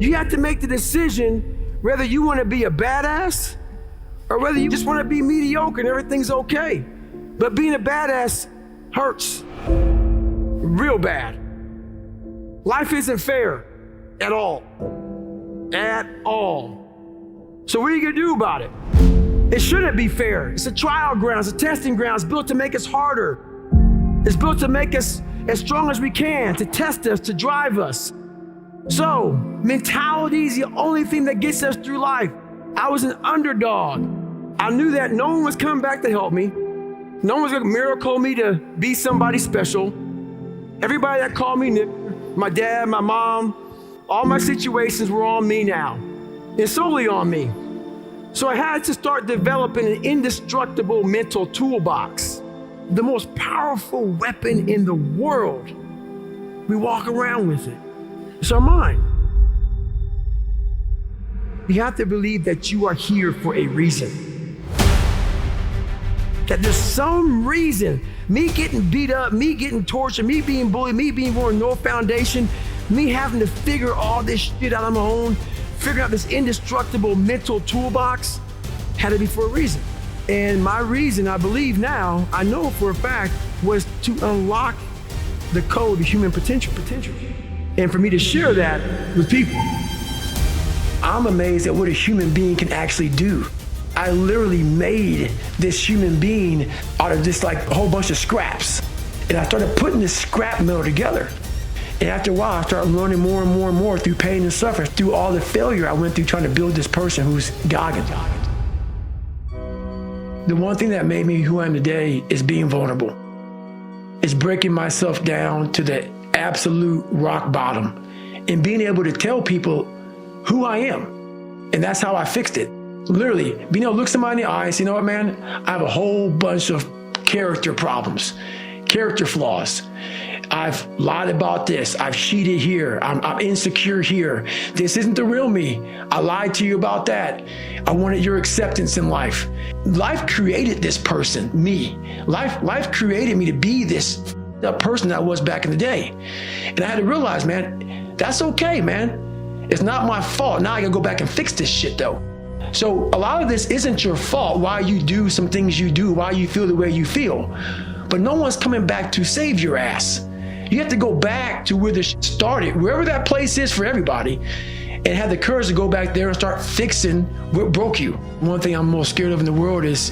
You have to make the decision whether you want to be a badass or whether you just want to be mediocre and everything's okay. But being a badass hurts real bad. Life isn't fair at all. At all. So what are you gonna do about it? It shouldn't be fair. It's a trial ground, it's a testing ground. It's built to make us harder. It's built to make us as strong as we can, to test us, to drive us. So, mentality is the only thing that gets us through life. I was an underdog. I knew that no one was coming back to help me. No one was gonna miracle me to be somebody special. Everybody that called me Nick, my dad, my mom, all my situations were on me now. And solely on me. So I had to start developing an indestructible mental toolbox. The most powerful weapon in the world. We walk around with it. It's our mind. You have to believe that you are here for a reason. That there's some reason, me getting beat up, me getting tortured, me being bullied, me being born with no foundation, me having to figure all this shit out on my own, figuring out this indestructible mental toolbox, had to be for a reason. And my reason, I believe now, I know for a fact, was to unlock the code of human potential. And for me to share that with people. I'm amazed at what a human being can actually do. I literally made this human being out of just like a whole bunch of scraps. And I started putting this scrap metal together. And after a while, I started learning more and more and more through pain and suffering, through all the failure I went through trying to build this person who's Goggins. The one thing that made me who I am today is being vulnerable. It's breaking myself down to the absolute rock bottom and being able to tell people who I am. And that's how I fixed it. Literally, being able to look somebody in the eye and say, you know what, man, I have a whole bunch of character problems, character flaws. I've lied about this. I've cheated here. I'm insecure here. This isn't the real me. I lied to you about that. I wanted your acceptance in life. Life created this person, me. Life created me to be this person that I was back in the day. And I had to realize, man, that's okay, man. It's not my fault. Now I gotta go back and fix this shit though. So a lot of this isn't your fault, why you do some things you do, why you feel the way you feel. But no one's coming back to save your ass. You have to go back to where this started, wherever that place is for everybody, and have the courage to go back there and start fixing what broke you. One thing I'm most scared of in the world is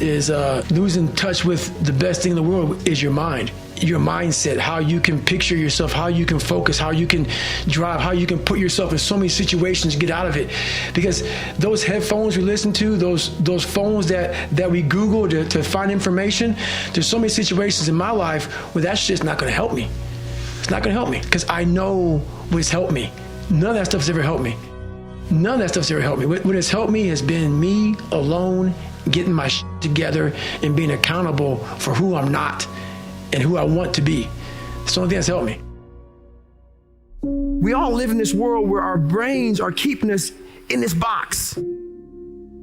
losing touch with the best thing in the world is your mind. Your mindset, how you can picture yourself, how you can focus, how you can drive, how you can put yourself in so many situations to get out of it. Because those headphones we listen to, those phones that we Google to find information, there's so many situations in my life where that shit's not gonna help me. It's not gonna help me because I know what's helped me. None of that stuff's ever helped me. None of that stuff's ever helped me. What has helped me has been me alone, getting my shit together and being accountable for who I'm not and who I want to be. It's the only thing that's helped me. We all live in this world where our brains are keeping us in this box.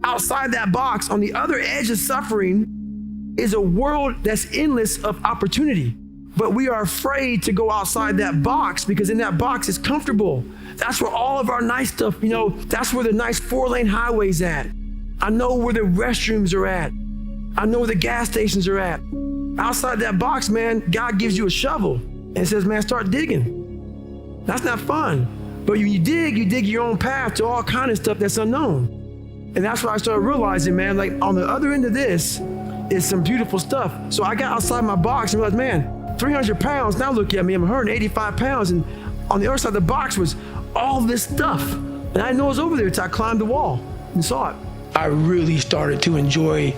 Outside that box, on the other edge of suffering, is a world that's endless of opportunity. But we are afraid to go outside that box because in that box is comfortable. That's where all of our nice stuff, that's where the nice 4-lane highway's at. I know where the restrooms are at. I know where the gas stations are at. Outside that box, man, God gives you a shovel and says, man, start digging. That's not fun. But when you dig your own path to all kind of stuff that's unknown. And that's what I started realizing, man, like on the other end of this is some beautiful stuff. So I got outside my box and realized, man, 300 pounds, now look at me, I'm 185 pounds. And on the other side of the box was all this stuff. And I didn't know it was over there until I climbed the wall and saw it. I really started to enjoy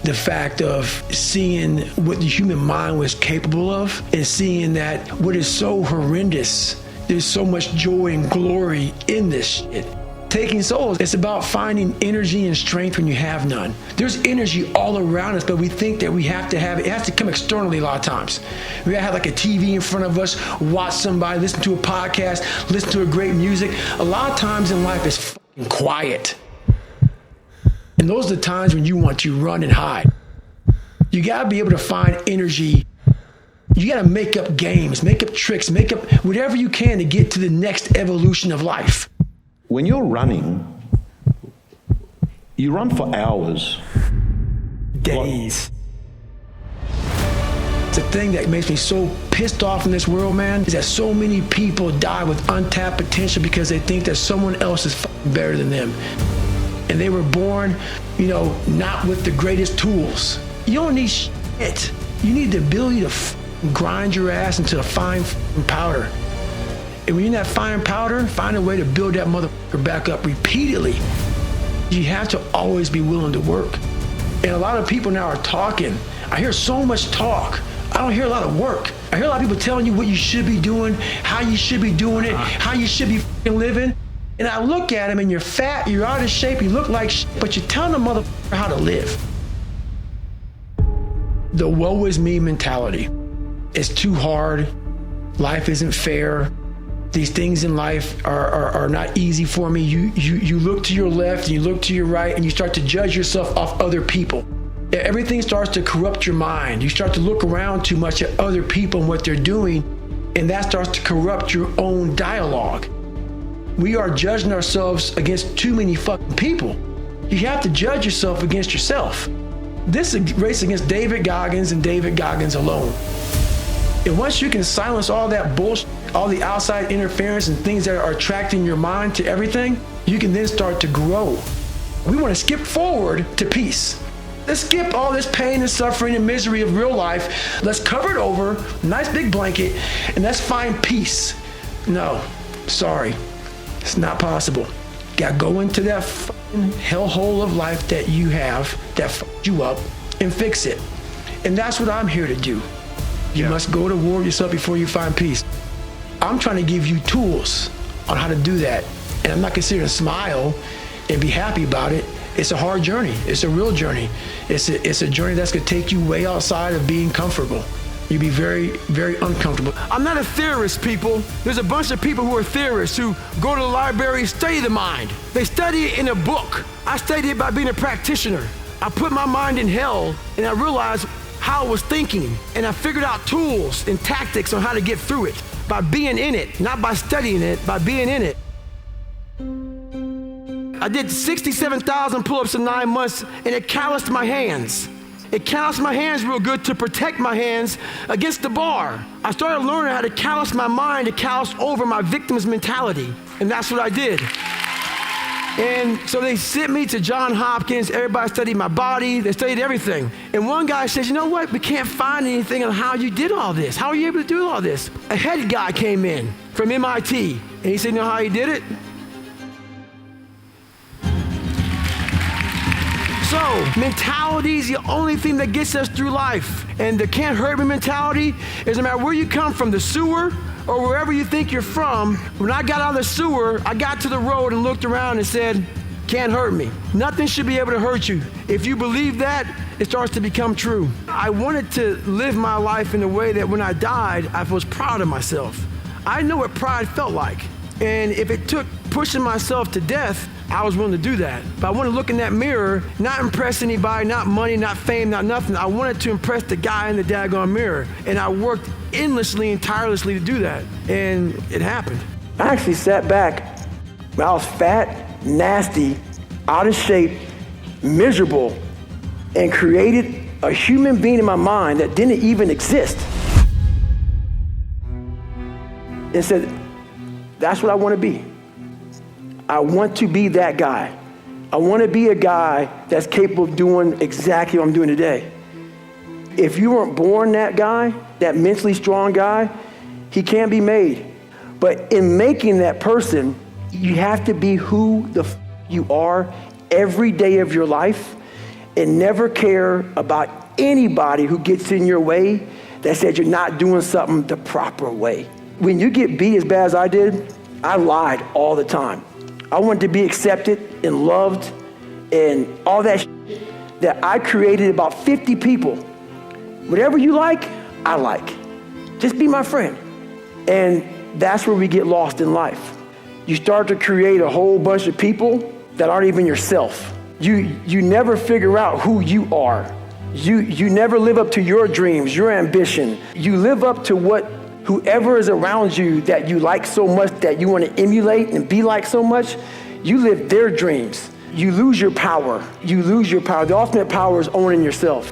the fact of seeing what the human mind was capable of and seeing that what is so horrendous, there's so much joy and glory in this shit. Taking souls, it's about finding energy and strength when you have none. There's energy all around us, but we think that we have to have it. It has to come externally a lot of times. We have like a TV in front of us, watch somebody, listen to a podcast, listen to a great music. A lot of times in life it's fucking quiet. And those are the times when you want to run and hide. You gotta be able to find energy. You gotta make up games, make up tricks, make up whatever you can to get to the next evolution of life. when you're running, you run for hours. Days. The thing that makes me so pissed off in this world, man, is that so many people die with untapped potential because they think that someone else is better than them. And they were born, not with the greatest tools. You don't need shit. You need the ability to grind your ass into a fine powder. And when you're in that fine powder, find a way to build that motherfucker back up repeatedly. You have to always be willing to work. And a lot of people now are talking. I hear so much talk. I don't hear a lot of work. I hear a lot of people telling you what you should be doing, how you should be doing it, how you should be living. And I look at them and you're fat, you're out of shape, you look like shit, but you're telling the motherfucker how to live. The woe is me mentality. It's too hard. Life isn't fair. These things in life are not easy for me. You look to your left and you look to your right and you start to judge yourself off other people. Everything starts to corrupt your mind. You start to look around too much at other people and what they're doing, and that starts to corrupt your own dialogue. We are judging ourselves against too many fucking people. You have to judge yourself against yourself. This is a race against David Goggins and David Goggins alone. And once you can silence all that bullshit, all the outside interference and things that are attracting your mind to everything, you can then start to grow. We want to skip forward to peace. Let's skip all this pain and suffering and misery of real life. Let's cover it over, nice big blanket, and let's find peace. No, sorry, it's not possible. Gotta go into that fucking hellhole of life that you have that fucked you up and fix it. And that's what I'm here to do. You must go to war with yourself before you find peace. I'm trying to give you tools on how to do that. And I'm not considering to smile and be happy about it. It's a hard journey. It's a real journey. It's a journey that's gonna take you way outside of being comfortable. You'd be very, very uncomfortable. I'm not a theorist, people. There's a bunch of people who are theorists who go to the library, study the mind. They study it in a book. I studied it by being a practitioner. I put my mind in hell and I realized how I was thinking, and I figured out tools and tactics on how to get through it by being in it, not by studying it, by being in it. I did 67,000 pull-ups in 9 months, and it calloused my hands. It calloused my hands real good to protect my hands against the bar. I started learning how to callous my mind to callous over my victim's mentality, and that's what I did. And so they sent me to Johns Hopkins. Everybody studied my body. They studied everything. And one guy says, you know what? We can't find anything on how you did all this. How are you able to do all this? A head guy came in from MIT, and he said, you know how he did it? So, mentality is the only thing that gets us through life. And the can't hurt me mentality is no matter where you come from, the sewer or wherever you think you're from. When I got out of the sewer, I got to the road and looked around and said, can't hurt me. Nothing should be able to hurt you. If you believe that, it starts to become true. I wanted to live my life in a way that when I died, I was proud of myself. I know what pride felt like. And if it took pushing myself to death, I was willing to do that. But I want to look in that mirror, not impress anybody, not money, not fame, not nothing. I wanted to impress the guy in the daggone mirror. And I worked endlessly and tirelessly to do that. And it happened. I actually sat back when I was fat, nasty, out of shape, miserable, and created a human being in my mind that didn't even exist. And said, that's what I want to be. I want to be that guy. I want to be a guy that's capable of doing exactly what I'm doing today. If you weren't born that guy, that mentally strong guy, he can't be made. But in making that person, you have to be who the you are every day of your life and never care about anybody who gets in your way that says you're not doing something the proper way. When you get beat as bad as I did, I lied all the time. I wanted to be accepted and loved and all that shit that I created about 50 people. Whatever you like, I like. Just be my friend. And that's where we get lost in life. You start to create a whole bunch of people that aren't even yourself. You never figure out who you are. You never live up to your dreams, your ambition. You live up to what whoever is around you that you like so much, that you want to emulate and be like so much, You live their dreams. You lose your power. You lose your power. The ultimate power is owning yourself.